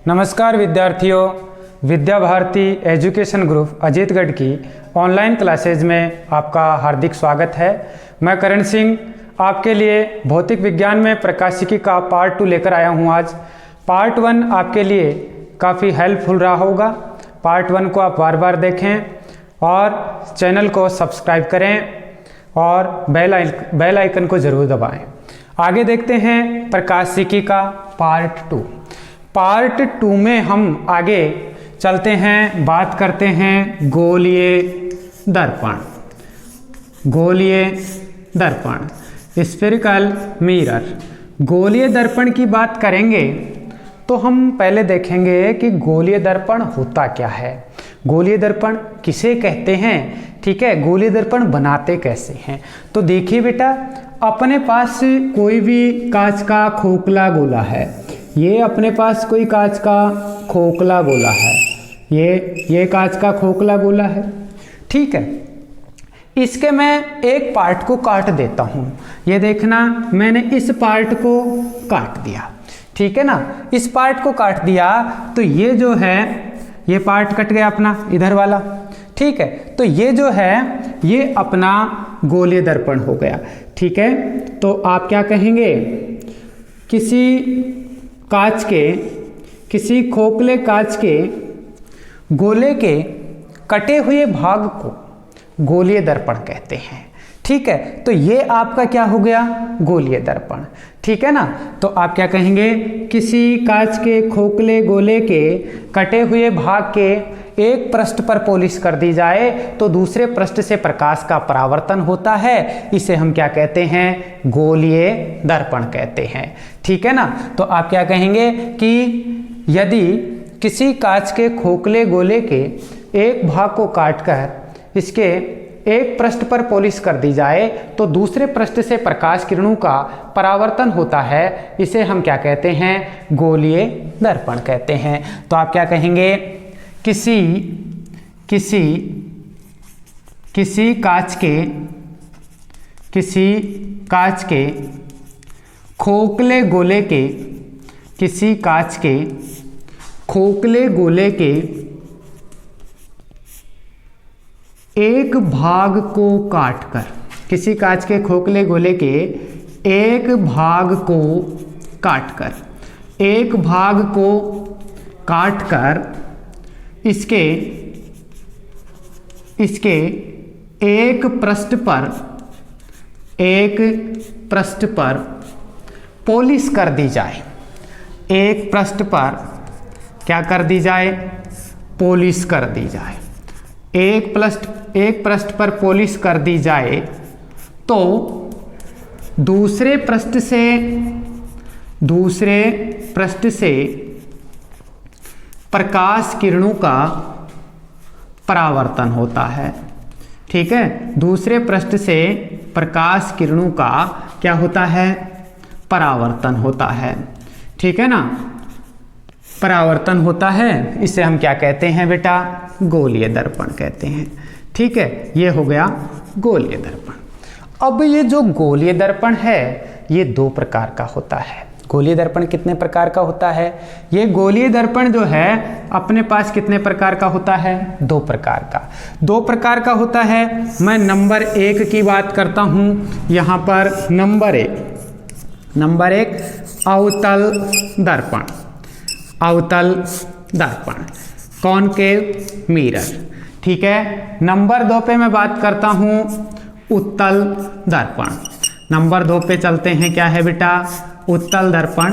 नमस्कार विद्यार्थियों, Vidya Bharati education group Ajitgarh की ऑनलाइन क्लासेज में आपका हार्दिक स्वागत है। मैं करण सिंह आपके लिए भौतिक विज्ञान में प्रकाशिकी का पार्ट 2 लेकर आया हूं। आज पार्ट 1 आपके लिए काफ़ी हेल्पफुल रहा होगा। पार्ट 1 को आप बार बार देखें और चैनल को सब्सक्राइब करें और बेल आइकन को ज़रूर दबाएं। आगे देखते हैं प्रकाशिकी का पार्ट 2। पार्ट 2 में हम आगे चलते हैं, बात करते हैं गोलीय दर्पण। गोलीय दर्पण, स्फेरिकल मिरर। गोलीय दर्पण की बात करेंगे तो हम पहले देखेंगे कि गोलीय दर्पण होता क्या है, गोलीय दर्पण किसे कहते हैं, ठीक है, गोलीय दर्पण बनाते कैसे हैं। तो देखिए बेटा, अपने पास कोई भी कांच का खोखला गोला है, ये अपने पास कोई कांच का खोखला गोला है, ये कांच का खोखला गोला है, ठीक है। इसके मैं एक पार्ट को काट देता हूँ, ये देखना मैंने इस पार्ट को काट दिया, ठीक है ना। इस पार्ट को काट दिया तो ये जो है, ये पार्ट कट गया अपना इधर वाला, ठीक है। तो ये जो है ये अपना गोलीय दर्पण हो गया, ठीक है। तो आप क्या कहेंगे, किसी खोखले कांच के गोले के कटे हुए भाग को गोलीय दर्पण कहते हैं, ठीक है। तो ये आपका क्या हो गया, गोलीय दर्पण, ठीक है ना। तो आप क्या कहेंगे, किसी कांच के खोखले गोले के कटे हुए भाग के एक पृष्ठ पर पॉलिश कर दी जाए तो दूसरे पृष्ठ से प्रकाश का परावर्तन होता है, इसे हम क्या कहते हैं, गोलीय दर्पण कहते हैं, ठीक है ना। तो आप क्या कहेंगे कि यदि किसी कांच के खोखले गोले के एक भाग को काटकर इसके एक पृष्ठ पर पॉलिश कर दी जाए तो दूसरे पृष्ठ से प्रकाश किरणों का परावर्तन होता है, इसे हम क्या कहते हैं, गोलीय दर्पण कहते हैं। तो आप क्या कहेंगे, किसी कांच के खोखले गोले के, किसी कांच के खोखले गोले के एक भाग को काटकर, किसी कांच के खोखले गोले के एक भाग को काटकर, एक भाग को काटकर इसके एक पृष्ठ पर पॉलिश कर दी जाए, एक पृष्ठ पर क्या कर दी जाए, पॉलिश कर दी जाए, एक पृष्ठ पर पॉलिश कर दी जाए तो दूसरे पृष्ठ से प्रकाश किरणों का परावर्तन होता है, ठीक है। दूसरे पृष्ठ से प्रकाश किरणों का क्या होता है, परावर्तन होता है, ठीक है ना, परावर्तन होता है। इसे हम क्या कहते हैं बेटा, गोलीय दर्पण कहते हैं, ठीक है। ये हो गया गोलीय दर्पण। अब ये जो गोलीय दर्पण है ये 2 प्रकार का होता है। गोलीय दर्पण कितने प्रकार का होता है, ये गोलीय दर्पण जो है अपने पास कितने प्रकार का होता है, 2 प्रकार का। 2 प्रकार का होता है। मैं नंबर 1 की बात करता हूं यहां पर। नंबर 1 अवतल दर्पण, अवतल दर्पण, कॉनकेव मिरर, ठीक है। नंबर 2 पे मैं बात करता हूं उत्तल दर्पण। नंबर 2 पे चलते हैं, क्या है बेटा, उत्तल दर्पण,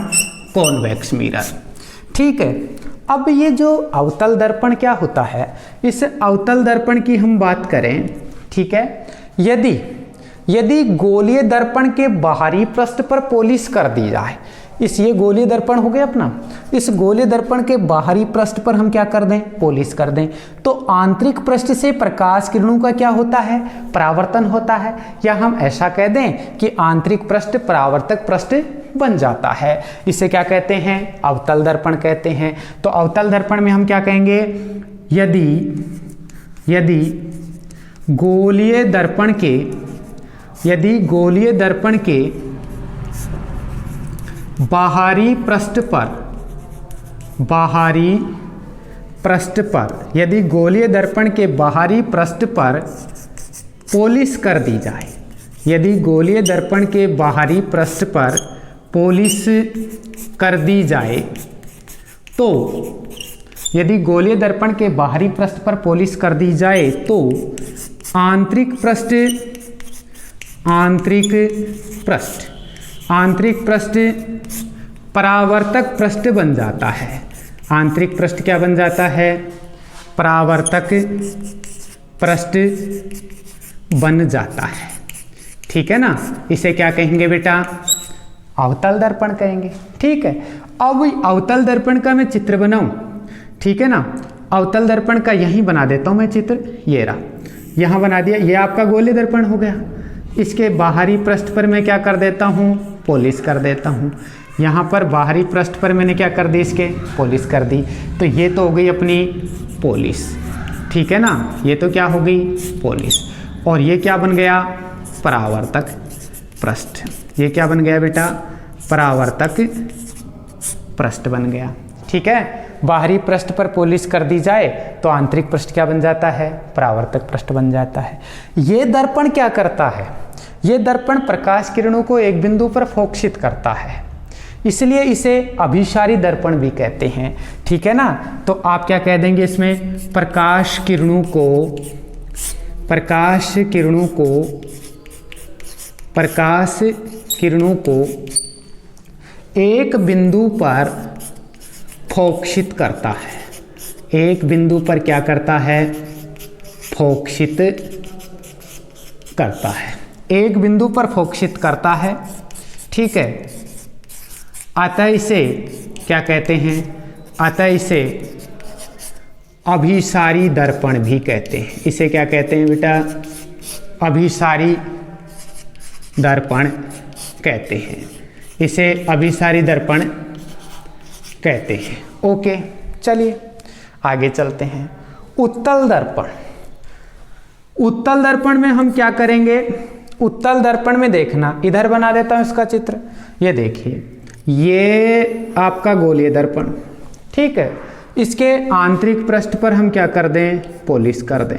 कॉन्वेक्स मिरर, ठीक है। अब ये जो अवतल दर्पण क्या होता है, इस अवतल दर्पण की हम बात करें, ठीक है। यदि गोलीय दर्पण के बाहरी पृष्ठ पर पॉलिश कर दी जाए, ये गोलीय दर्पण हो गया अपना, इस गोलीय दर्पण के बाहरी पृष्ठ पर हम क्या कर दें, पॉलिश कर दें, तो आंतरिक पृष्ठ से प्रकाश किरणों का क्या होता है, परावर्तन होता है। या हम ऐसा कह दें कि आंतरिक पृष्ठ परावर्तक पृष्ठ बन जाता है, इसे क्या कहते हैं, अवतल दर्पण कहते हैं। तो अवतल दर्पण में हम क्या कहेंगे, यदि गोलीय दर्पण के बाहरी पृष्ठ पर बाहरी पृष्ठ पर, यदि गोलीय दर्पण के बाहरी पृष्ठ पर पॉलिश कर दी जाए, यदि गोलीय दर्पण के बाहरी पृष्ठ पर पॉलिश कर दी जाए तो, यदि गोलीय दर्पण के बाहरी पृष्ठ पर पॉलिश कर दी जाए तो आंतरिक पृष्ठ परावर्तक पृष्ठ बन जाता है। आंतरिक पृष्ठ क्या बन जाता है? परावर्तक पृष्ठ बन जाता है। ठीक है ना, इसे क्या कहेंगे बेटा? अवतल दर्पण कहेंगे। ठीक है, अब अवतल दर्पण का मैं चित्र बनाऊं, ठीक है ना, अवतल दर्पण का यहीं बना देता हूं मैं चित्र, ये रहा, यहां बना दिया, ये आपका गोलीय दर्पण हो गया। इसके बाहरी पृष्ठ पर मैं क्या कर देता हूं? पॉलिश कर देता हूं। यहाँ पर बाहरी पृष्ठ पर मैंने क्या कर दी? इसके पॉलिश कर दी। तो ये तो हो गई अपनी पॉलिश, ठीक है ना, ये तो क्या हो गई? पॉलिश। और ये क्या बन गया? परावर्तक पृष्ठ। ये क्या बन गया बेटा? परावर्तक पृष्ठ बन गया। ठीक है, बाहरी पृष्ठ पर पॉलिश कर दी जाए तो आंतरिक पृष्ठ क्या बन जाता है? परावर्तक पृष्ठ बन जाता है। ये दर्पण क्या करता है? ये दर्पण प्रकाश किरणों को एक बिंदु पर फोकसित करता है, इसलिए इसे अभिसारी दर्पण भी कहते हैं। ठीक है ना, तो आप क्या कह देंगे इसमें? प्रकाश किरणों को एक बिंदु पर फोकसित करता है। एक बिंदु पर क्या करता है? फोकसित करता है। एक बिंदु पर फोकसित करता है। ठीक है, अतः इसे क्या कहते हैं? अतः इसे अभिसारी दर्पण भी कहते हैं। इसे क्या कहते हैं बेटा? अभिसारी दर्पण कहते हैं। इसे अभिसारी दर्पण कहते हैं। ओके, चलिए आगे चलते हैं। उत्तल दर्पण। उत्तल दर्पण में हम क्या करेंगे? उत्तल दर्पण में देखना, इधर बना देता हूं इसका चित्र। ये देखिए, ये आपका गोलीय दर्पण, ठीक है, इसके आंतरिक पृष्ठ पर हम क्या कर दें? पॉलिश कर दें।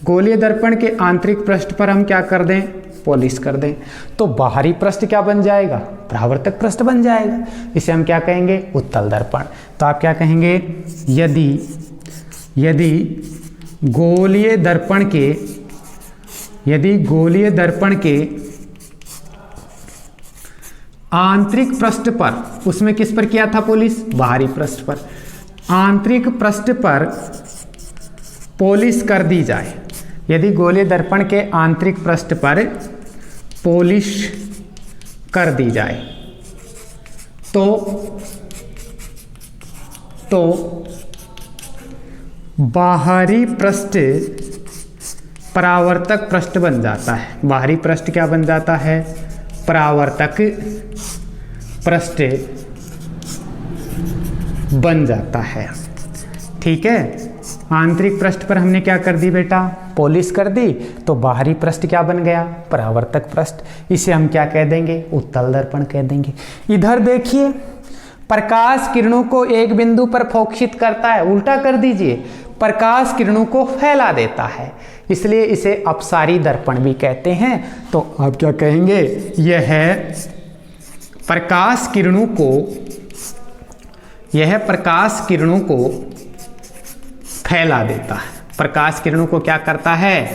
गोलीय दर्पण के आंतरिक पृष्ठ पर हम क्या कर दें? पॉलिश कर दें। तो बाहरी पृष्ठ क्या बन जाएगा? परावर्तक पृष्ठ बन जाएगा। इसे हम क्या कहेंगे? उत्तल दर्पण। तो आप क्या कहेंगे? यदि गोलीय दर्पण के आंतरिक पृष्ठ पर, उसमें किस पर किया था पॉलिश? बाहरी पृष्ठ पर। आंतरिक पृष्ठ पर पॉलिश कर दी जाए, यदि गोलीय दर्पण के आंतरिक पृष्ठ पर पॉलिश कर दी जाए तो बाहरी पृष्ठ परावर्तक पृष्ठ बन जाता है। बाहरी पृष्ठ क्या बन जाता है? परावर्तक पृष्ठ बन जाता है। ठीक है, आंतरिक पृष्ठ पर हमने क्या कर दी बेटा? पॉलिश कर दी, तो बाहरी पृष्ठ क्या बन गया? परावर्तक पृष्ठ। इसे हम क्या कह देंगे? उत्तल दर्पण कह देंगे। इधर देखिए, प्रकाश किरणों को एक बिंदु पर फोकसित करता है, उल्टा कर दीजिए, प्रकाश किरणों को फैला देता है, इसलिए इसे अपसारी दर्पण भी कहते हैं। तो आप क्या कहेंगे? यह प्रकाश किरणों को फैला देता है। प्रकाश किरणों को क्या करता है?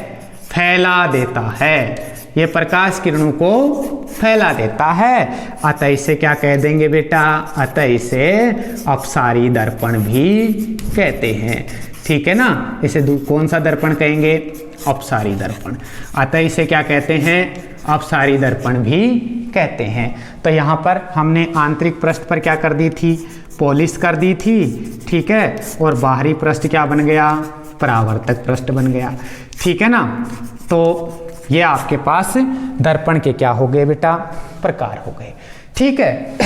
फैला देता है। यह प्रकाश किरणों को फैला देता है, अतः इसे क्या कह देंगे बेटा? अतः इसे अपसारी दर्पण भी कहते हैं। ठीक है ना, इसे कौन सा दर्पण कहेंगे? अपसारी दर्पण। अतः इसे क्या कहते हैं? अपसारी दर्पण भी कहते हैं। तो यहाँ पर हमने आंतरिक पृष्ठ पर क्या कर दी थी? पॉलिश कर दी थी, ठीक है, और बाहरी पृष्ठ क्या बन गया? परावर्तक पृष्ठ बन गया। ठीक है ना, तो ये आपके पास दर्पण के क्या हो गए बेटा? प्रकार हो गए। ठीक है,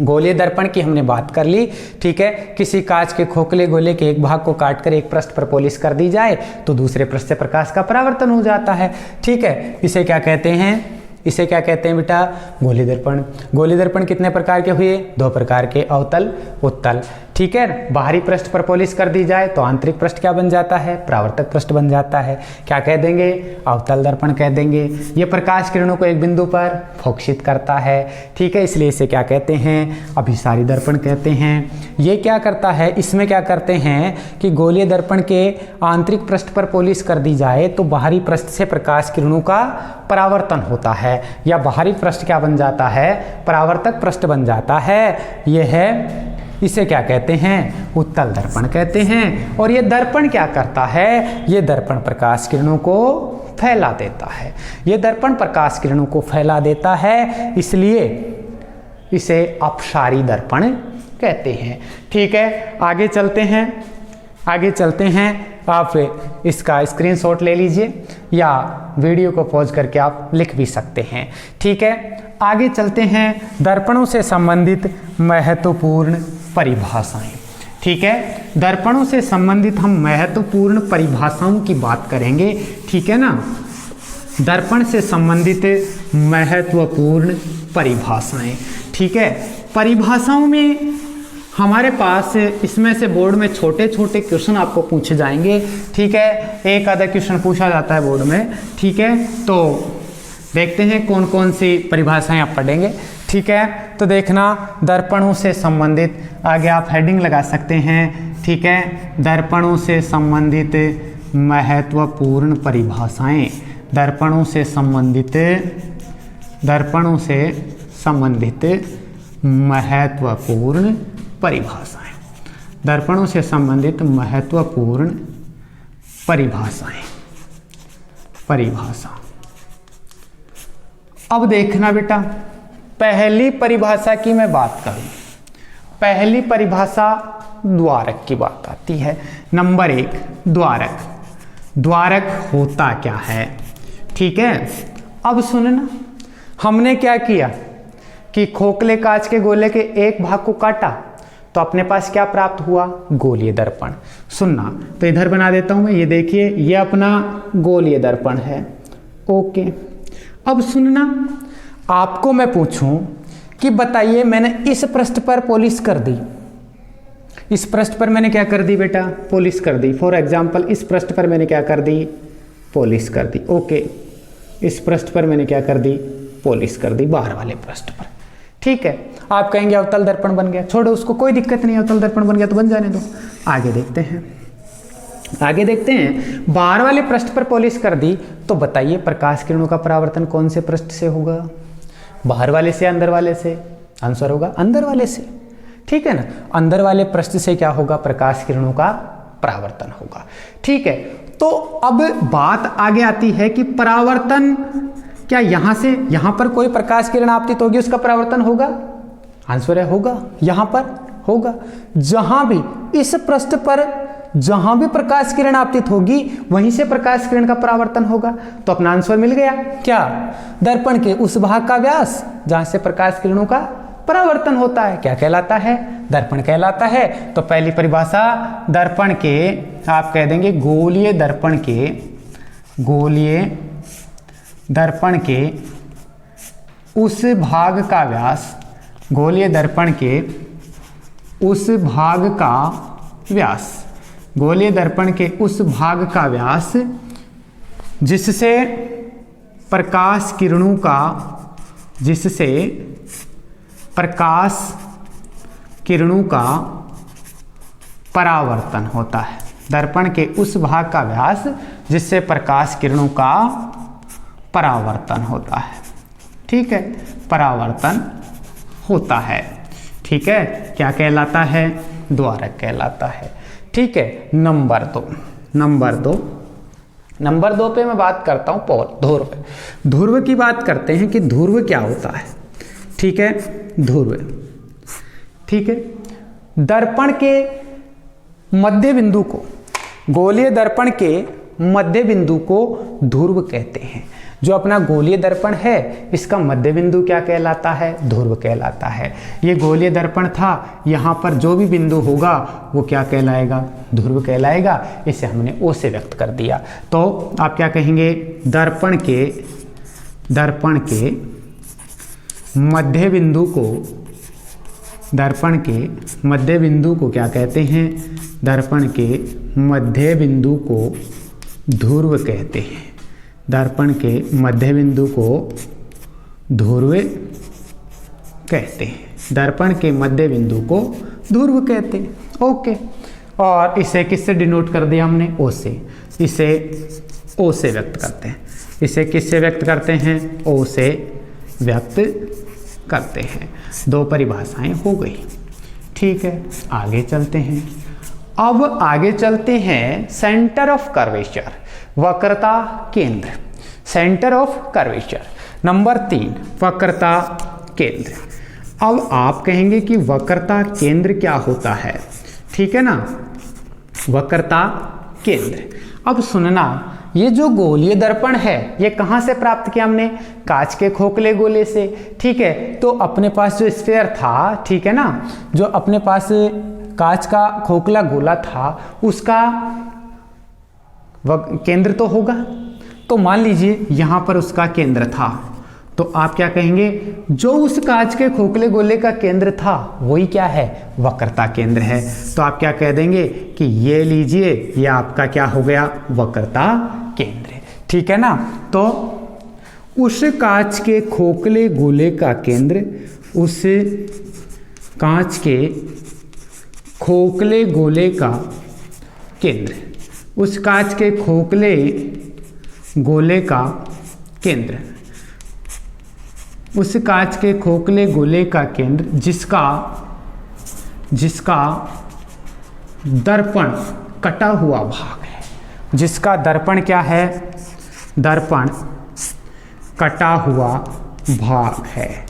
गोलीय दर्पण की हमने बात कर ली। ठीक है, किसी कांच के खोखले गोले के एक भाग को काटकर एक पृष्ठ पर पॉलिश कर दी जाए तो दूसरे पृष्ठ से प्रकाश का परावर्तन हो जाता है। ठीक है, इसे क्या कहते हैं? इसे क्या कहते हैं बेटा? गोलीय दर्पण। गोलीय दर्पण कितने प्रकार के हुए? 2 प्रकार के, अवतल, उत्तल। ठीक है, बाहरी पृष्ठ पर पॉलिश कर दी जाए तो आंतरिक पृष्ठ क्या बन जाता है? परावर्तक पृष्ठ बन जाता है। क्या कह देंगे? अवतल दर्पण कह देंगे। ये प्रकाश किरणों को एक बिंदु पर फोकसित करता है। ठीक है, इसलिए इसे क्या कहते हैं? अभिसारी दर्पण कहते हैं। ये क्या करता है? इसमें क्या करते हैं कि गोलीय दर्पण के आंतरिक पृष्ठ पर पॉलिश कर दी जाए तो बाहरी पृष्ठ से प्रकाश किरणों का परावर्तन होता है, या बाहरी पृष्ठ क्या बन जाता है? परावर्तक पृष्ठ बन जाता है। यह है, इसे क्या कहते हैं? उत्तल दर्पण कहते हैं। और ये दर्पण क्या करता है? ये दर्पण प्रकाश किरणों को फैला देता है। ये दर्पण प्रकाश किरणों को फैला देता है, इसलिए इसे अपसारी दर्पण कहते हैं। ठीक है, आगे चलते हैं। आगे चलते हैं, आप इसका स्क्रीनशॉट ले लीजिए या वीडियो को पॉज करके आप लिख भी सकते हैं। ठीक है, आगे चलते हैं। दर्पणों से संबंधित महत्वपूर्ण परिभाषाएं। ठीक है, दर्पणों से संबंधित हम महत्वपूर्ण परिभाषाओं की बात करेंगे। ठीक है ना, दर्पण से संबंधित महत्वपूर्ण परिभाषाएं। ठीक है, परिभाषाओं में हमारे पास इसमें से बोर्ड में छोटे छोटे क्वेश्चन आपको पूछे जाएंगे। ठीक है, एक आधा क्वेश्चन पूछा जाता है बोर्ड में। ठीक है, तो देखते हैं कौन कौन सी परिभाषाएं आप पढ़ेंगे। ठीक है, तो देखना, दर्पणों से संबंधित, आगे आप हेडिंग लगा सकते हैं। ठीक है, दर्पणों से संबंधित महत्वपूर्ण परिभाषाएं। दर्पणों से संबंधित, दर्पणों से संबंधित महत्वपूर्ण परिभाषाएं। दर्पणों से संबंधित महत्वपूर्ण परिभाषाएं। परिभाषा, अब देखना बेटा, पहली परिभाषा की मैं बात करूं, पहली परिभाषा द्वारक की बात आती है। नंबर 1, द्वारक। द्वारक होता क्या है? ठीक है, अब सुनना, हमने क्या किया कि खोखले कांच के गोले के एक भाग को काटा तो अपने पास क्या प्राप्त हुआ? गोलीय दर्पण। सुनना, तो इधर बना देता हूं मैं, ये देखिए, ये अपना गोलीय दर्पण है। ओके, अब सुनना, आपको मैं पूछूं कि बताइए, मैंने इस पृष्ठ पर पॉलिश कर दी, इस पृष्ठ पर मैंने क्या कर दी बेटा? पॉलिश कर दी। फॉर एग्जांपल, इस पृष्ठ पर मैंने क्या कर दी? पॉलिश कर दी। ओके, इस पृष्ठ पर मैंने क्या कर दी? पॉलिश कर दी, बाहर वाले पृष्ठ पर। ठीक है, आप कहेंगे अवतल दर्पण बन गया, छोड़ो उसको, कोई दिक्कत नहीं, अवतल दर्पण बन गया तो बन जाने दो। आगे देखते हैं, आगे देखते हैं। बाहर वाले पृष्ठ पर पॉलिश कर दी तो बताइए प्रकाश किरणों का परावर्तन कौन से पृष्ठ से होगा? बाहर वाले से, अंदर वाले से? आंसर होगा अंदर वाले से। ठीक है ना, अंदर वाले पृष्ठ से क्या होगा? प्रकाश किरणों का परावर्तन होगा। ठीक है, तो अब बात आगे आती है कि परावर्तन, क्या यहां से यहां पर कोई प्रकाश किरण आपतित होगी, उसका परावर्तन होगा? आंसर है होगा, यहां पर होगा। जहां भी इस पृष्ठ पर जहां भी प्रकाश किरण आपतित होगी वहीं से प्रकाश किरण का परावर्तन होगा। तो अपना आंसर मिल गया, क्या? दर्पण के उस भाग का व्यास जहां से प्रकाश किरणों का परावर्तन होता है क्या कहलाता है? दर्पण कहलाता है। तो पहली परिभाषा, दर्पण के, आप कह देंगे गोलीय दर्पण के, गोलीय दर्पण के उस भाग का व्यास, गोलीय दर्पण के उस भाग का व्यास, गोलीय दर्पण के उस भाग का व्यास जिससे प्रकाश किरणों का, जिससे प्रकाश किरणों का परावर्तन होता है। दर्पण के उस भाग का व्यास जिससे प्रकाश किरणों का परावर्तन होता है। ठीक है, परावर्तन होता है। ठीक है, क्या कहलाता है? द्वारक कहलाता है। ठीक है, नंबर 2, नंबर 2 पे मैं बात करता हूं ध्रुव। ध्रुव की बात करते हैं कि ध्रुव क्या होता है। ठीक है, ध्रुव, ठीक है, दर्पण के मध्य बिंदु को, गोलीय दर्पण के मध्य बिंदु को ध्रुव कहते हैं। जो अपना गोलीय दर्पण है इसका मध्य बिंदु क्या कहलाता है? ध्रुव कहलाता है। ये गोलीय दर्पण था, यहाँ पर जो भी बिंदु होगा वो क्या कहलाएगा? ध्रुव कहलाएगा। इसे हमने ओ से व्यक्त कर दिया। तो आप क्या कहेंगे? दर्पण के दर्पण के मध्य बिंदु को, दर्पण के मध्य बिंदु को क्या कहते हैं? दर्पण के मध्य बिंदु को ध्रुव कहते हैं। दर्पण के मध्य बिंदु को ध्रुव कहते हैं। दर्पण के मध्य बिंदु को ध्रुव कहते हैं। ओके, और इसे किससे डिनोट कर दिया हमने? ओ से। इसे ओ से व्यक्त करते हैं। इसे किससे व्यक्त करते हैं? ओ से व्यक्त करते हैं। दो परिभाषाएं हो गई। ठीक है, आगे चलते हैं। अब आगे चलते हैं सेंटर ऑफ कर्वेचर, वक्रता केंद्र। सेंटर ऑफ कर्वेचर नंबर 3, वक्रता केंद्र। अब आप कहेंगे कि वक्रता केंद्र क्या होता है? ठीक है ना, वक्रता केंद्र। अब सुनना, ये जो गोलीय दर्पण है ये कहाँ से प्राप्त किया हमने? कांच के खोखले गोले से। ठीक है, तो अपने पास जो स्फीयर था, ठीक है ना, जो अपने पास कांच का खोखला गोला था उसका केंद्र तो होगा। तो मान लीजिए यहाँ पर उसका केंद्र था, तो आप क्या कहेंगे? जो उस कांच के खोखले गोले का केंद्र था वही क्या है? वक्रता केंद्र है। तो आप क्या कह देंगे कि ये लीजिए, ये आपका क्या हो गया? वक्रता केंद्र। ठीक है ना, तो उस कांच के खोखले गोले का केंद्र, उस कांच के खोखले गोले का केंद्र, उस कांच के खोखले गोले का केंद्र, उस कांच के खोखले गोले का केंद्र जिसका दर्पण कटा हुआ भाग है। जिसका दर्पण क्या है? दर्पण कटा हुआ भाग है।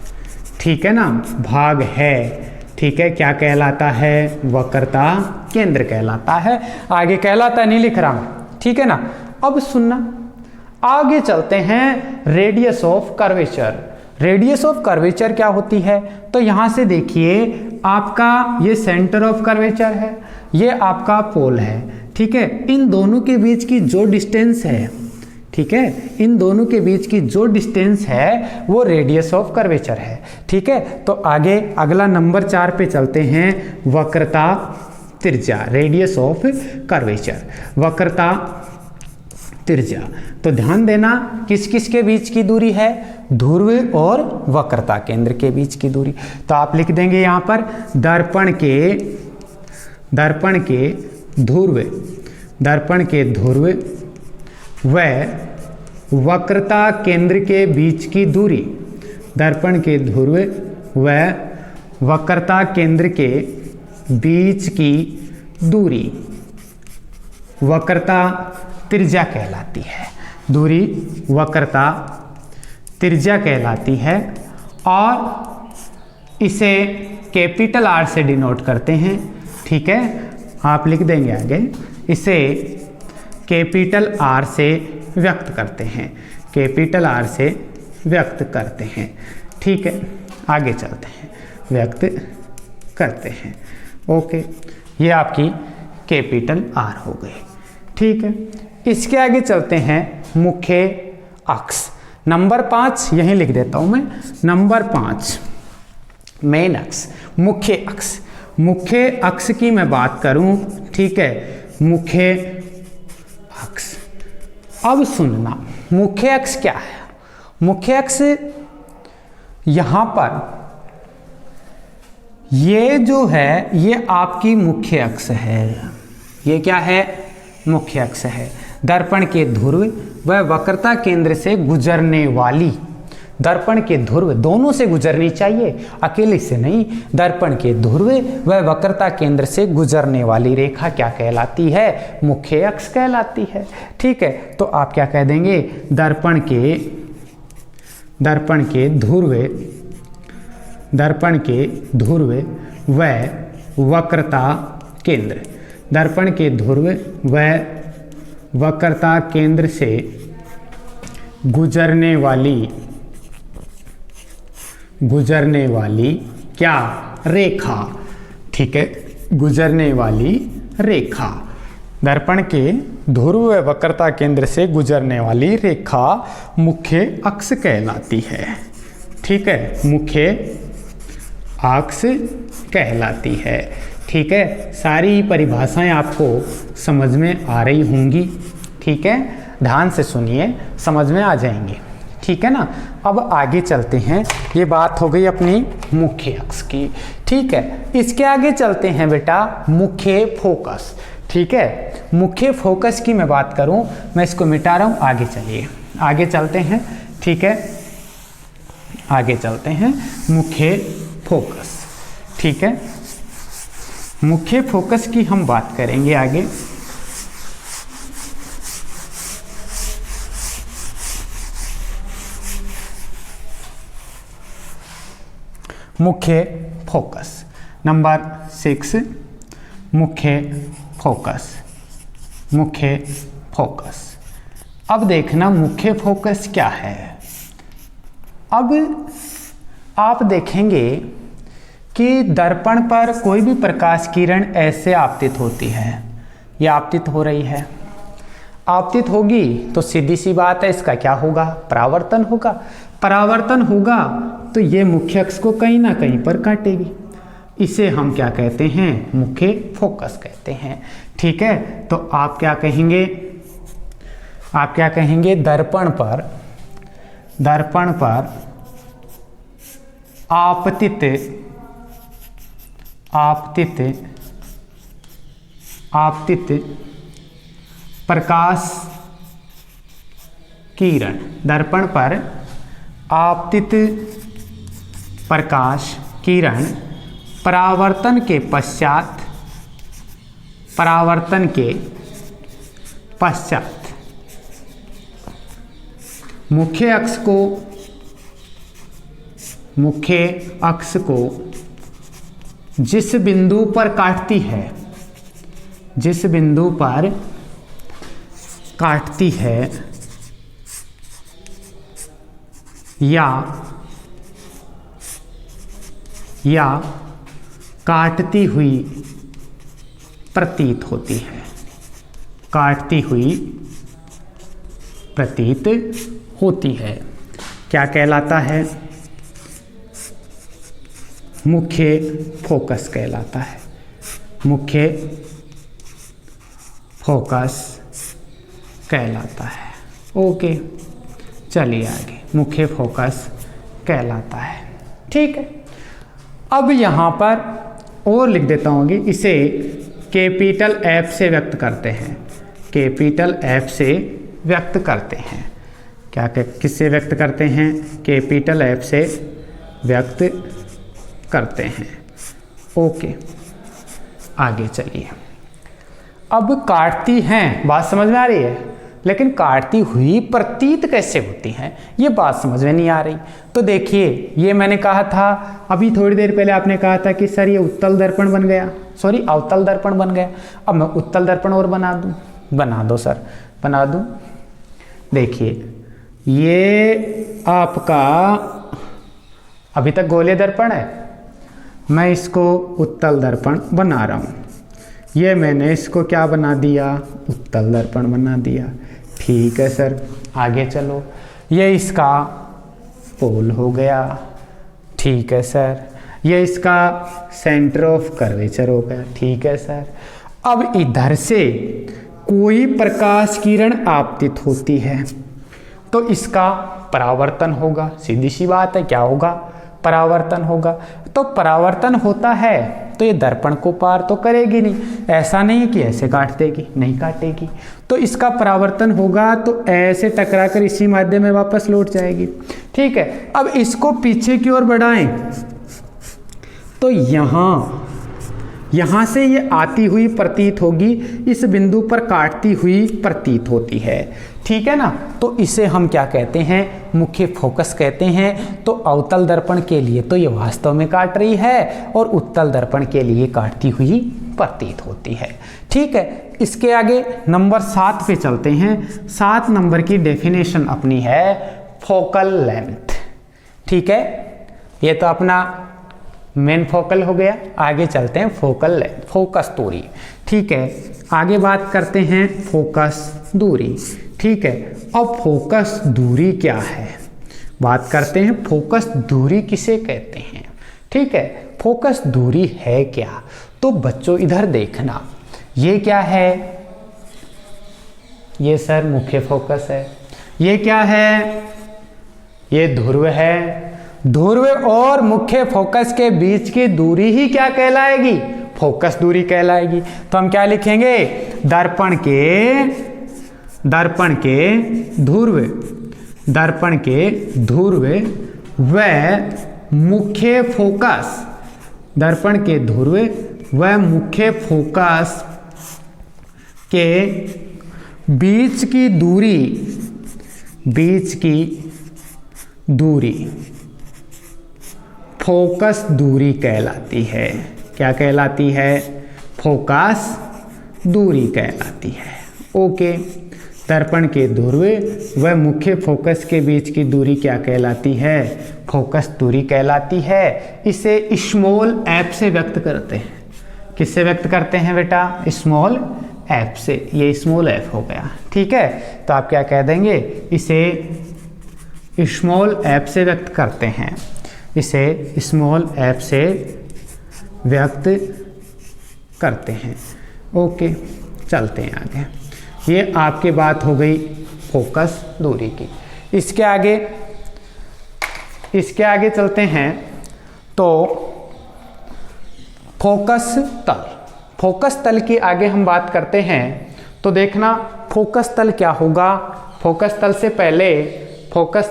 ठीक है ना, भाग है। ठीक है, क्या कहलाता है? वक्रता केंद्र कहलाता है। आगे कहलाता नहीं लिख रहा हूं। ठीक है ना, अब सुनना, आगे चलते हैं radius of curvature. Radius of curvature क्या होती है? तो यहां से देखिए, आपका ये सेंटर ऑफ कर्वेचर है, ये आपका पोल है। ठीक है, इन दोनों के बीच की जो डिस्टेंस है, ठीक है, इन दोनों के बीच की जो डिस्टेंस है वो रेडियस ऑफ कर्वेचर है। ठीक है, तो आगे अगला नंबर 4 पे चलते हैं, वक्रता त्रिज्या, रेडियस ऑफ कर्वेचर, वक्रता त्रिज्या। तो ध्यान देना, किस किस के बीच की दूरी है? ध्रुव और वक्रता केंद्र के बीच की दूरी। तो आप लिख देंगे यहां पर दर्पण के ध्रुव व वक्रता केंद्र के बीच की दूरी। दर्पण के ध्रुव व वक्रता केंद्र के बीच की दूरी वक्रता त्रिज्या कहलाती है। दूरी वक्रता त्रिज्या कहलाती है, और इसे कैपिटल आर से डिनोट करते हैं। ठीक है, आप लिख देंगे आगे, इसे कैपिटल आर से व्यक्त करते हैं। कैपिटल आर से व्यक्त करते हैं। ठीक है, आगे चलते हैं, व्यक्त करते हैं। ओके, ये आपकी कैपिटल आर हो गई। ठीक है, इसके आगे चलते हैं मुख्य अक्ष। नंबर 5 यहीं लिख देता हूं मैं। नंबर 5 मेन अक्ष, मुख्य अक्ष। मुख्य अक्ष की मैं बात करूं, ठीक है, मुख्य अक्ष। अब सुनना, मुख्य अक्ष क्या है? मुख्य अक्ष यहां पर ये जो है ये आपकी मुख्य अक्ष है। ये क्या है? मुख्य अक्ष है। दर्पण के ध्रुव व वक्रता केंद्र से गुजरने वाली, दर्पण के ध्रुव दोनों से गुजरनी चाहिए, अकेले से नहीं। दर्पण के ध्रुव व वक्रता केंद्र से गुजरने वाली रेखा क्या कहलाती है? मुख्य अक्ष कहलाती है। ठीक है, तो आप क्या कह देंगे? दर्पण के ध्रुव व वक्रता केंद्र, दर्पण के ध्रुव व वक्रता केंद्र से गुजरने वाली क्या? रेखा। ठीक है, गुजरने वाली रेखा दर्पण के ध्रुव व वक्रता केंद्र से गुजरने वाली रेखा मुख्य अक्ष कहलाती है। ठीक है, मुख्य अक्ष कहलाती है। ठीक है, सारी परिभाषाएं आपको समझ में आ रही होंगी। ठीक है, ध्यान से सुनिए, समझ में आ जाएंगे। ठीक है ना। अब आगे चलते हैं। ये बात हो गई अपनी मुख्य अक्ष की। ठीक है, इसके आगे चलते हैं बेटा मुख्य फोकस। ठीक है, मुख्य फोकस की मैं बात करूं, मैं इसको मिटा रहा हूं। आगे चलिए, आगे चलते हैं। ठीक है, आगे चलते हैं मुख्य फोकस। ठीक है, मुख्य फोकस की हम बात करेंगे आगे। मुख्य फोकस नंबर 6, मुख्य फोकस। मुख्य फोकस, अब देखना मुख्य फोकस क्या है। अब आप देखेंगे कि दर्पण पर कोई भी प्रकाश किरण ऐसे आपतित होती है, या आपतित हो रही है। आपतित होगी तो सीधी सी बात है, इसका क्या होगा, परावर्तन होगा। परावर्तन होगा तो ये मुख्य अक्ष को कहीं ना कहीं पर काटेगी। इसे हम क्या कहते हैं, मुख्य फोकस कहते हैं। ठीक है, तो आप क्या कहेंगे, आप क्या कहेंगे, दर्पण पर आपतित प्रकाश किरण, दर्पण पर आपतित प्रकाश किरण परावर्तन के पश्चात मुख्य अक्ष को जिस बिंदु पर काटती है या काटती हुई प्रतीत होती है, काटती हुई प्रतीत होती है, क्या कहलाता है, मुख्य फोकस कहलाता है। मुख्य फोकस कहलाता है। ओके, चलिए आगे, मुख्य फोकस कहलाता है। ठीक है, अब यहाँ पर और लिख देता हूँ, इसे कैपिटल F से व्यक्त करते हैं। कैपिटल F से व्यक्त करते हैं। क्या किससे व्यक्त करते हैं, कैपिटल F से व्यक्त करते हैं। ओके, आगे चलिए। अब काटती हैं, बात समझ में आ रही है, लेकिन काटती हुई प्रतीत कैसे होती हैं, ये बात समझ में नहीं आ रही। तो देखिए, ये मैंने कहा था अभी थोड़ी देर पहले, आपने कहा था कि सर ये उत्तल दर्पण बन गया, सॉरी अवतल दर्पण बन गया। अब मैं उत्तल दर्पण और बना दूं, बना दो सर, बना दूं। देखिए, ये आपका अभी तक गोलीय दर्पण है, मैं इसको उत्तल दर्पण बना रहा हूँ। ये मैंने इसको क्या बना दिया, उत्तल दर्पण बना दिया। ठीक है सर, आगे चलो। ये इसका पोल हो गया। ठीक है सर, ये इसका सेंटर ऑफ कर्वेचर हो गया। ठीक है सर, अब इधर से कोई प्रकाश किरण आपतित होती है तो इसका परावर्तन होगा। सीधी सी बात है, क्या होगा, परावर्तन होगा। तो परावर्तन होता है तो ये दर्पण को पार तो करेगी नहीं, ऐसा नहीं कि ऐसे काट देगी, नहीं काटेगी। तो इसका परावर्तन होगा तो ऐसे टकराकर इसी माध्यम में वापस लौट जाएगी। ठीक है, अब इसको पीछे की ओर बढ़ाएं तो यहाँ से ये आती हुई प्रतीत होगी, इस बिंदु पर काटती हुई प्रतीत होती है। ठीक है ना, तो इसे हम क्या कहते हैं, मुख्य फोकस कहते हैं। तो अवतल दर्पण के लिए तो ये वास्तव में काट रही है और उत्तल दर्पण के लिए काटती हुई प्रतीत होती है। ठीक है, इसके आगे नंबर 7 पे चलते हैं। 7 नंबर की डेफिनेशन अपनी है फोकल लेंथ। ठीक है, ये तो अपना मेन फोकल हो गया। आगे चलते हैं फोकल लेंथ, फोकस दूरी। ठीक है, आगे बात करते हैं फोकस दूरी। ठीक है, अब फोकस दूरी क्या है, बात करते हैं फोकस दूरी किसे कहते हैं। ठीक है, फोकस दूरी है क्या, तो बच्चों इधर देखना, ये क्या है, ये सर मुख्य फोकस है। ये क्या है, ये ध्रुव है। ध्रुव और मुख्य फोकस के बीच की दूरी ही क्या कहलाएगी, फोकस दूरी कहलाएगी। तो हम क्या लिखेंगे, दर्पण के ध्रुव व मुख्य फोकस, दर्पण के ध्रुव व मुख्य फोकस के बीच की दूरी फोकस दूरी कहलाती है। क्या कहलाती है, फोकस दूरी कहलाती है। ओके, दर्पण के ध्रुव व मुख्य फोकस के बीच की दूरी क्या कहलाती है, फोकस दूरी कहलाती है। इसे स्मॉल एफ से व्यक्त करते हैं। किससे व्यक्त करते हैं बेटा, स्मॉल एफ से। ये स्मॉल एफ हो गया। ठीक है, तो आप क्या कह देंगे, इसे स्मॉल एफ से व्यक्त करते हैं, इसे स्मॉल एफ से व्यक्त करते हैं। ओके, चलते हैं आगे। ये आपकी बात हो गई फोकस दूरी की। इसके आगे चलते हैं तो फोकस तल। फोकस तल की आगे हम बात करते हैं तो देखना फोकस तल क्या होगा। फोकस तल से पहले फोकस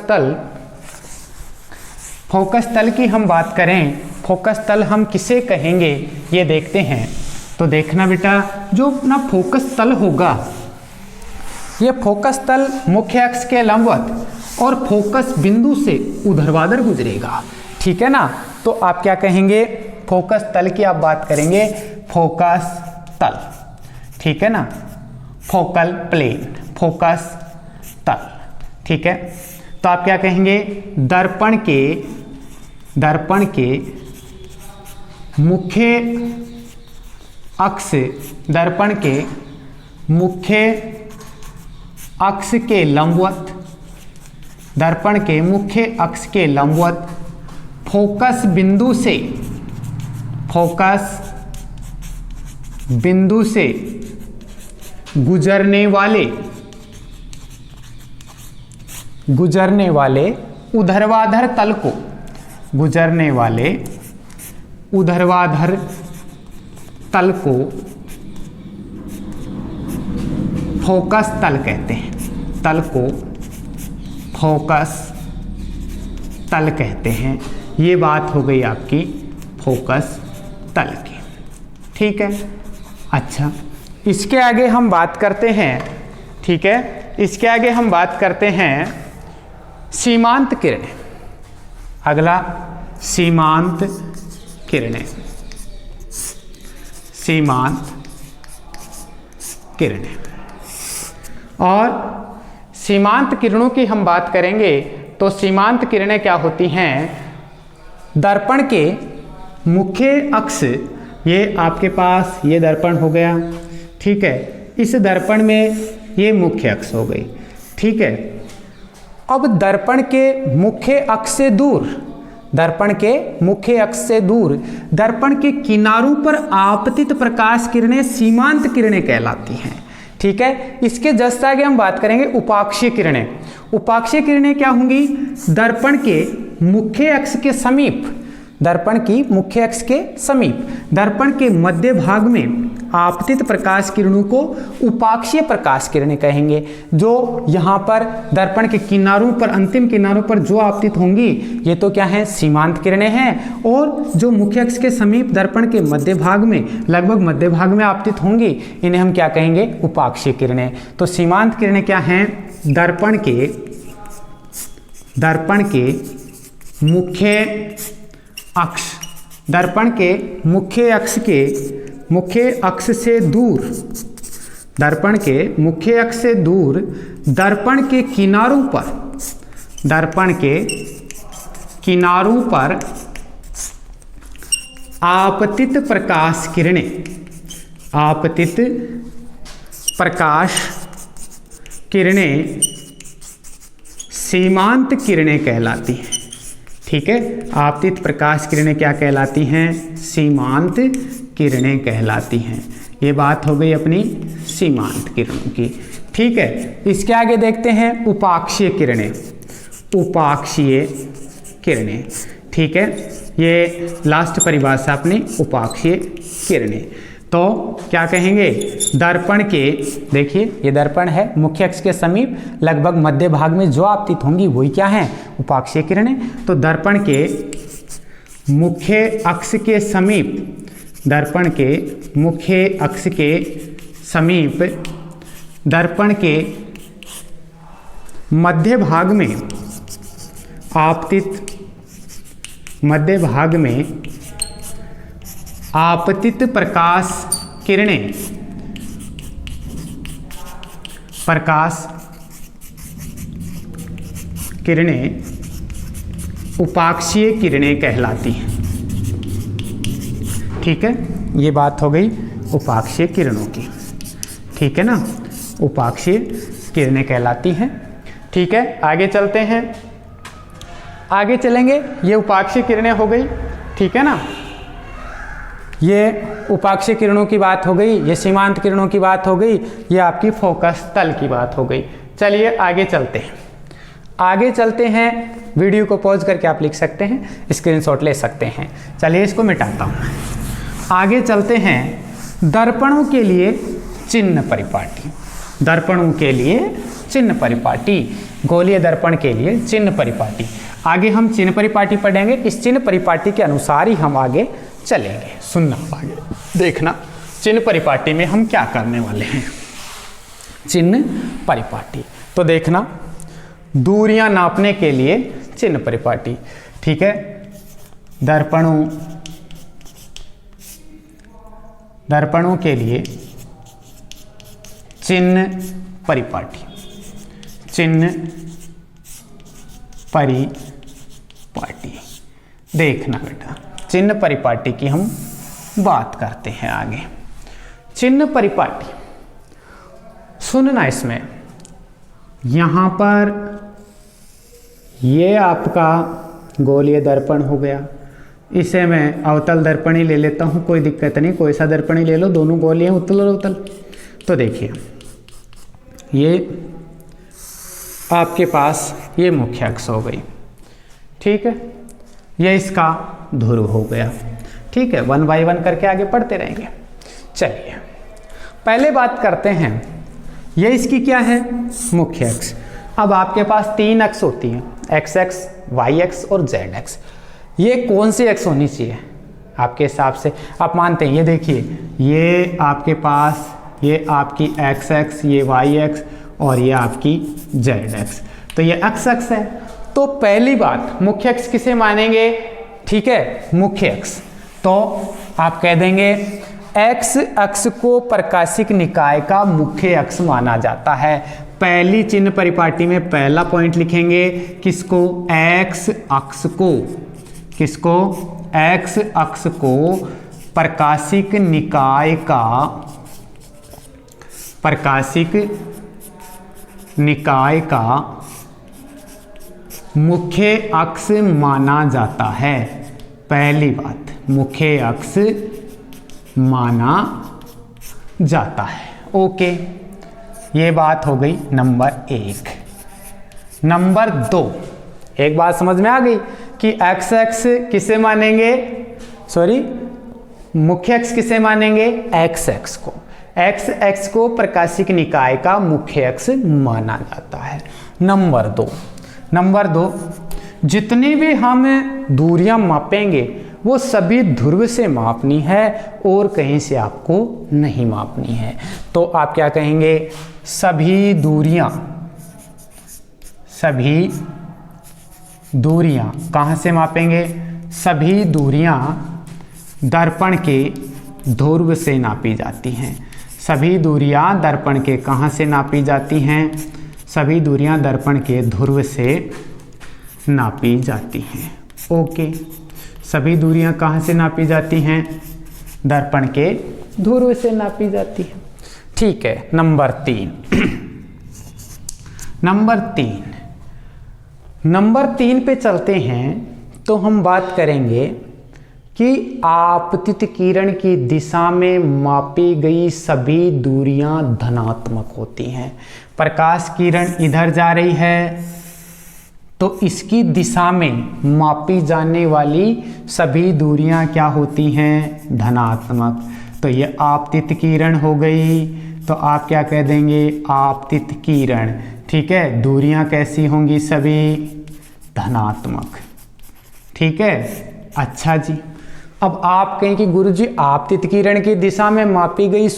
तल की हम बात करें, फोकस तल हम किसे कहेंगे ये देखते हैं। तो देखना बेटा, जो अपना फोकस तल होगा, ये फोकस तल मुख्य अक्ष के लंबवत और फोकस बिंदु से ऊर्ध्वाधर गुजरेगा। ठीक है ना, तो आप क्या कहेंगे, फोकस तल की आप बात करेंगे, फोकस तल। ठीक है ना, फोकल प्लेन, फोकस तल। ठीक है, तो आप क्या कहेंगे, दर्पण के मुख्य अक्ष, दर्पण के मुख्य अक्ष के लंबवत, दर्पण के मुख्य अक्ष के लंबवत फोकस बिंदु से गुजरने वाले ऊर्ध्वाधर तल को, गुजरने वाले ऊर्ध्वाधर तल को फोकस तल कहते हैं। तल को फोकस तल कहते हैं। ये बात हो गई आपकी फोकस तल की। ठीक है, अच्छा, इसके आगे हम बात करते हैं। ठीक है, इसके आगे हम बात करते हैं सीमांत किरणें। अगला सीमांत किरणें, सीमांत किरणें। और सीमांत किरणों की हम बात करेंगे तो सीमांत किरणें क्या होती हैं, दर्पण के मुख्य अक्ष, ये आपके पास ये दर्पण हो गया। ठीक है, इस दर्पण में ये मुख्य अक्ष हो गई। ठीक है, अब दर्पण के मुख्य अक्ष से दूर, दर्पण के मुख्य अक्ष से दूर दर्पण के किनारों पर आपतित प्रकाश किरणें सीमांत किरणें कहलाती हैं। ठीक है, इसके जस्ट आगे हम बात करेंगे उपाक्षीय किरणें। उपाक्षीय किरणें क्या होंगी, दर्पण के मुख्य अक्ष के समीप, दर्पण की मुख्य अक्ष के समीप दर्पण के मध्य भाग में आपतित प्रकाश किरणों को उपाक्षीय प्रकाश किरणें कहेंगे। जो यहाँ पर दर्पण के किनारों पर, अंतिम किनारों पर जो आपतित होंगी, ये तो क्या है, सीमांत किरणें हैं। और जो मुख्य अक्ष के समीप दर्पण के मध्य भाग में, लगभग मध्य भाग में आपतित होंगी, इन्हें हम क्या कहेंगे, उपाक्षीय किरणें। तो सीमांत किरणें क्या हैं, दर्पण के मुख्य अक्ष, दर्पण के मुख्य अक्ष से दूर, दर्पण के मुख्य अक्ष से दूर दर्पण के किनारों पर, दर्पण के किनारों पर आपतित प्रकाश किरणें, आपतित प्रकाश किरणें सीमांत किरणें कहलाती हैं। ठीक है, आपतित प्रकाश किरणें क्या कहलाती हैं? सीमांत किरणें कहलाती हैं। ये बात हो गई अपनी सीमांत किरणों की। ठीक है, इसके आगे देखते हैं उपाक्षीय किरणें, उपाक्षीय किरणें। ठीक है, ये लास्ट परिभाषा अपनी उपाक्षीय किरणें। तो क्या कहेंगे? दर्पण के, देखिए ये दर्पण है, मुख्य अक्ष के समीप लगभग मध्य भाग में जो आपतित होंगी वही क्या है? उपाक्षीय किरणें। तो दर्पण के मुख्य अक्ष के समीप, दर्पण के मुख्य अक्ष के समीप दर्पण के मध्य भाग में आपतित, मध्य भाग में आपतित प्रकाश किरणें, प्रकाश किरणें उपाक्षीय किरणें कहलाती हैं। ठीक है, ये बात हो गई उपाक्षीय किरणों की। ठीक है ना, उपाक्षीय किरणें कहलाती हैं। ठीक है, आगे चलते हैं, आगे चलेंगे। ये उपाक्षीय किरणें हो गई। ठीक है ना, ये उपाक्षीय किरणों की बात हो गई, ये सीमांत किरणों की बात हो गई, ये आपकी फोकस तल की बात हो गई। चलिए आगे चलते हैं, आगे चलते हैं। वीडियो को पॉज करके आप लिख सकते हैं, स्क्रीनशॉट ले सकते हैं। चलिए इसको मिटाता हूँ। आगे चलते हैं दर्पणों के लिए चिन्ह परिपाटी, दर्पणों के लिए चिन्ह परिपाटी, गोलीय दर्पण के लिए चिन्ह परिपाटी। आगे हम चिन्ह परिपाटी पढ़ेंगे, इस चिन्ह परिपाटी के अनुसार ही हम आगे चलेंगे। सुनना, आगे देखना चिन्ह परिपाटी में हम क्या करने वाले हैं। चिन्ह परिपाटी तो देखना, दूरियां नापने के लिए चिन्ह परिपाटी। ठीक है, दर्पणों के लिए चिन्ह परिपाटी, चिन्ह परिपाटी। देखना बेटा, चिन्ह परिपाटी की हम बात करते हैं आगे। चिन्ह परिपाटी, सुनना इसमें, यहां पर ये आपका गोलीय दर्पण हो गया, इसे मैं अवतल दर्पण ही ले लेता हूं, कोई दिक्कत नहीं, कोई सा दर्पण ही ले लो, दोनों गोलीय उत्तल और अवतल। तो देखिए ये आपके पास ये मुख्य अक्ष हो गई। ठीक है, ये इसका ध्रुव हो गया। ठीक है, 1 बाय 1 करके आगे पढ़ते रहेंगे। चलिए पहले बात करते हैं, ये इसकी क्या है? मुख्य अक्ष। अब आपके पास 3 अक्ष होती हैं, एक्स एक्स, वाई एक्स और जेड एक्स। ये कौन सी एक्स होनी चाहिए आपके हिसाब से? आप मानते हैं, ये देखिए, ये आपके पास, ये आपकी एक्स एक्स, ये वाई एक्स और ये आपकी जेड एक्स। तो ये एक्स अक्ष है। तो पहली बात, मुख्य अक्ष किसे मानेंगे? ठीक है, मुख्य अक्ष। तो आप कह देंगे एक्स अक्ष को प्रकाशिक निकाय का मुख्य अक्ष माना जाता है। पहली चिन्ह परिपाटी में पहला पॉइंट लिखेंगे, किसको? एक्स अक्ष को। किसको? एक्स अक्ष को प्रकाशिक निकाय का, प्रकाशिक निकाय का मुख्य अक्ष माना जाता है। पहली बात, मुख्य अक्ष माना जाता है। ओके, ये बात हो गई नंबर 1। नंबर 2, एक बात समझ में आ गई कि एक्स एक्स किसे मानेंगे? सॉरी, मुख्य अक्ष किसे मानेंगे? एक्स एक्स को। एक्स एक्स को प्रकाशिक निकाय का मुख्य अक्ष माना जाता है। नंबर 2, जितनी भी हम दूरियां मापेंगे वो सभी ध्रुव से मापनी है और कहीं से आपको नहीं मापनी है। तो आप क्या कहेंगे? सभी दूरियां कहाँ से मापेंगे? सभी दूरियां दर्पण के ध्रुव से नापी जाती हैं। सभी दूरियां दर्पण के कहाँ से नापी जाती हैं? सभी दूरियां दर्पण के ध्रुव से नापी जाती हैं। ओके, सभी दूरियां कहाँ से नापी जाती हैं? दर्पण के ध्रुव से नापी जाती है। ठीक है, नंबर 3 नंबर 3 पे चलते हैं। तो हम बात करेंगे कि आपतित किरण की दिशा में मापी गई सभी दूरियां धनात्मक होती हैं। प्रकाश किरण इधर जा रही है तो इसकी दिशा में मापी जाने वाली सभी दूरियां क्या होती हैं? धनात्मक। तो ये आपतित किरण हो गई, तो आप क्या कह देंगे? आपतित किरण। ठीक है, दूरियां कैसी होंगी? सभी धनात्मक। ठीक है, अच्छा जी। अब आप कहें कि गुरुजी आपतित किरण की दिशा में मापी गई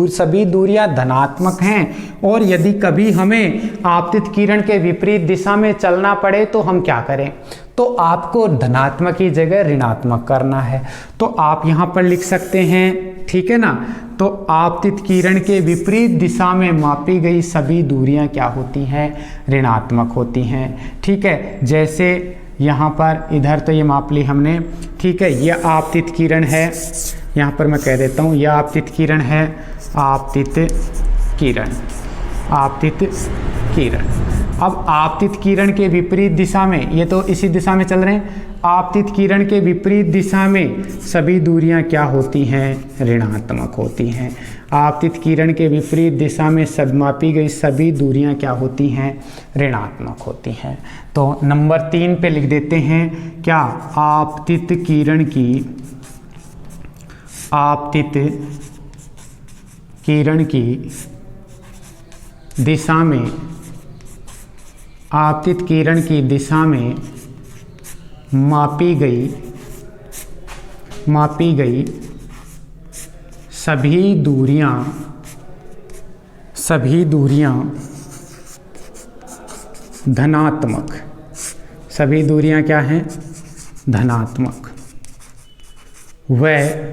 सभी दूरियां धनात्मक हैं, और यदि कभी हमें आपतित किरण के विपरीत दिशा में चलना पड़े तो हम क्या करें? तो आपको धनात्मक की जगह ऋणात्मक करना है। तो आप यहाँ पर लिख सकते हैं, ठीक है ना। तो आपतित किरण के विपरीत दिशा में मापी गई सभी दूरियां क्या होती हैं? ऋणात्मक होती हैं। ठीक है, जैसे यहाँ पर इधर तो ये माप ली हमने। ठीक है, यह आपतित किरण है, यहाँ पर मैं कह देता हूँ यह आपतित किरण है। आपतित किरण, आपतित किरण। अब आपतित किरण के विपरीत दिशा में, ये तो इसी दिशा में चल रहे हैं, आपतित किरण के विपरीत दिशा में सभी दूरियां क्या होती हैं? ऋणात्मक होती हैं। आपतित किरण के विपरीत दिशा में सब मापी गई सभी दूरियां क्या होती हैं? ऋणात्मक होती हैं। तो नंबर 3 पे लिख देते हैं क्या? आपतित किरण की दिशा में, आपतित किरण की दिशा में मापी गई सभी दूरियां धनात्मक। सभी दूरियां क्या हैं? धनात्मक। वह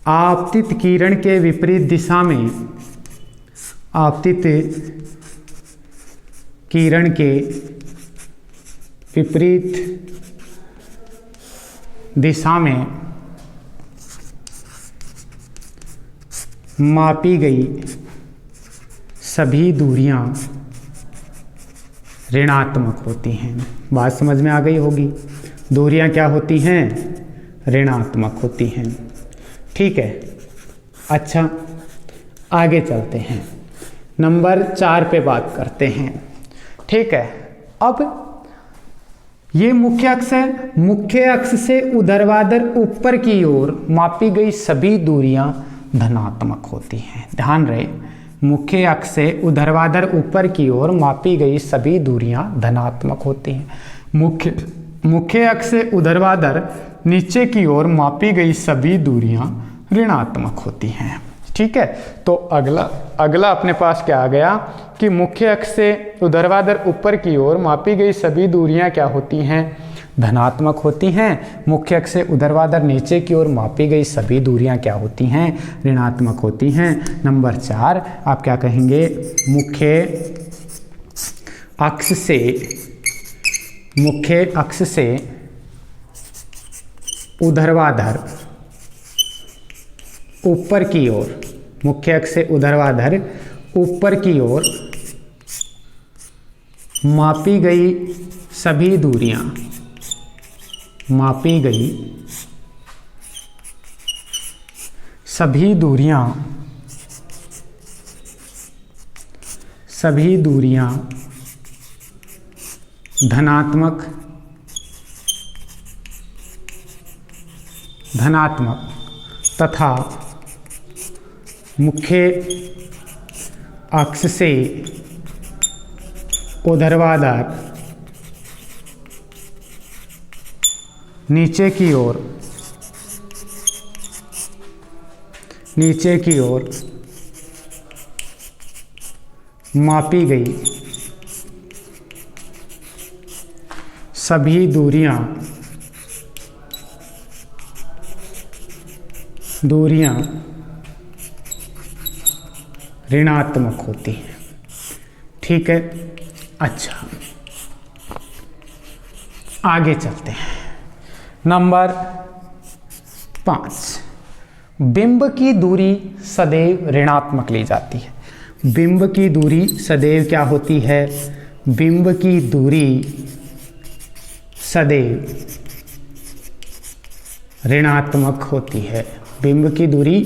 आपतित किरण के विपरीत दिशा में, आपतित किरण के विपरीत दिशा में मापी गई सभी दूरियां ऋणात्मक होती हैं। बात समझ में आ गई होगी। दूरियां क्या होती हैं? ऋणात्मक होती हैं। ठीक है, अच्छा आगे चलते हैं, नंबर 4 पे बात करते हैं। ठीक है, अब ये मुख्य अक्ष है, मुख्य अक्ष से ऊर्ध्वाधर ऊपर की ओर मापी गई सभी दूरियां धनात्मक होती हैं। ध्यान रहे, मुख्य अक्ष से ऊर्ध्वाधर ऊपर की ओर मापी गई सभी दूरियां धनात्मक होती हैं। मुख्य अक्ष से ऊर्ध्वाधर नीचे की ओर मापी गई सभी दूरियां ऋणात्मक होती हैं। ठीक है, तो अगला अपने पास क्या आ गया कि मुख्य अक्ष से ऊर्ध्वाधर ऊपर की ओर मापी गई सभी दूरियां क्या होती हैं? धनात्मक होती हैं। मुख्य अक्ष से ऊर्ध्वाधर नीचे की ओर मापी गई सभी दूरियां क्या होती हैं? ऋणात्मक होती हैं। नंबर 4 आप क्या कहेंगे? मुख्य अक्ष से ऊर्ध्वाधर ऊपर की ओर, मुख्य अक्ष से ऊर्ध्वाधर ऊपर की ओर मापी गई सभी दूरियां, मापी गई सभी दूरियां धनात्मक तथा मुख्य अक्ष से ऊर्ध्वाधर नीचे की ओर मापी गई सभी दूरियां ऋणात्मक होती हैं। ठीक है, अच्छा आगे चलते हैं। नंबर 5, बिंब की दूरी सदैव ऋणात्मक ली जाती है। बिंब की दूरी सदैव क्या होती है? बिंब की दूरी सदैव ऋणात्मक होती है। बिंब की दूरी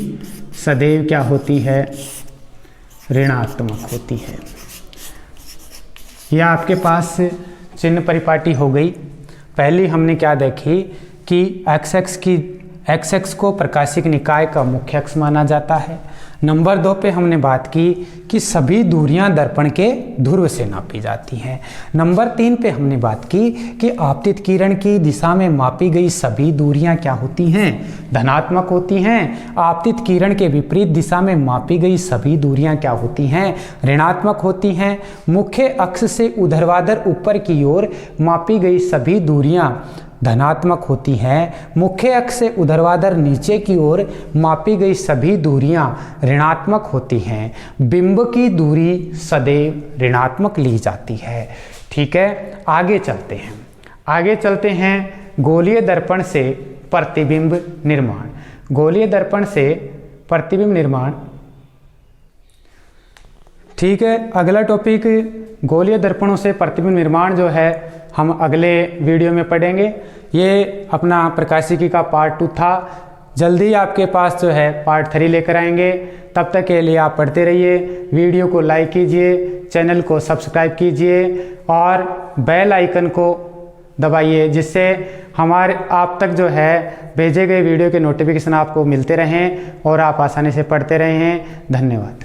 सदैव क्या होती है? ऋणात्मक होती है। यह आपके पास चिन्ह परिपाटी हो गई। पहली हमने क्या देखी कि एक्स एक्स को प्रकाशिक निकाय का मुख्य अक्ष माना जाता है। नंबर 2 पे हमने बात की कि सभी दूरियां दर्पण के ध्रुव से नापी जाती हैं। नंबर 3 पे हमने बात की कि आपतित किरण की दिशा में मापी गई सभी दूरियां क्या होती हैं? धनात्मक होती हैं। आपतित किरण के विपरीत दिशा में मापी गई सभी दूरियां क्या होती हैं? ऋणात्मक होती हैं। मुख्य अक्ष से ऊर्ध्वाधर ऊपर की ओर मापी गई सभी दूरियां धनात्मक होती हैं। मुख्य अक्ष से ऊर्ध्वाधर नीचे की ओर मापी गई सभी दूरियां ऋणात्मक होती हैं। बिंब की दूरी सदैव ऋणात्मक ली जाती है। ठीक है, आगे चलते हैं गोलीय दर्पण से प्रतिबिंब निर्माण। गोलीय दर्पण से प्रतिबिंब निर्माण। ठीक है, अगला टॉपिक गोलीय दर्पणों से प्रतिबिंब निर्माण जो है हम अगले वीडियो में पढ़ेंगे। ये अपना प्रकाशिकी का पार्ट 2 था। जल्दी आपके पास जो है पार्ट 3 लेकर आएंगे। तब तक के लिए आप पढ़ते रहिए। वीडियो को लाइक कीजिए, चैनल को सब्सक्राइब कीजिए और बेल आइकन को दबाइए, जिससे हमारे आप तक जो है भेजे गए वीडियो के नोटिफिकेशन आपको मिलते रहें और आप आसानी से पढ़ते रहें। धन्यवाद।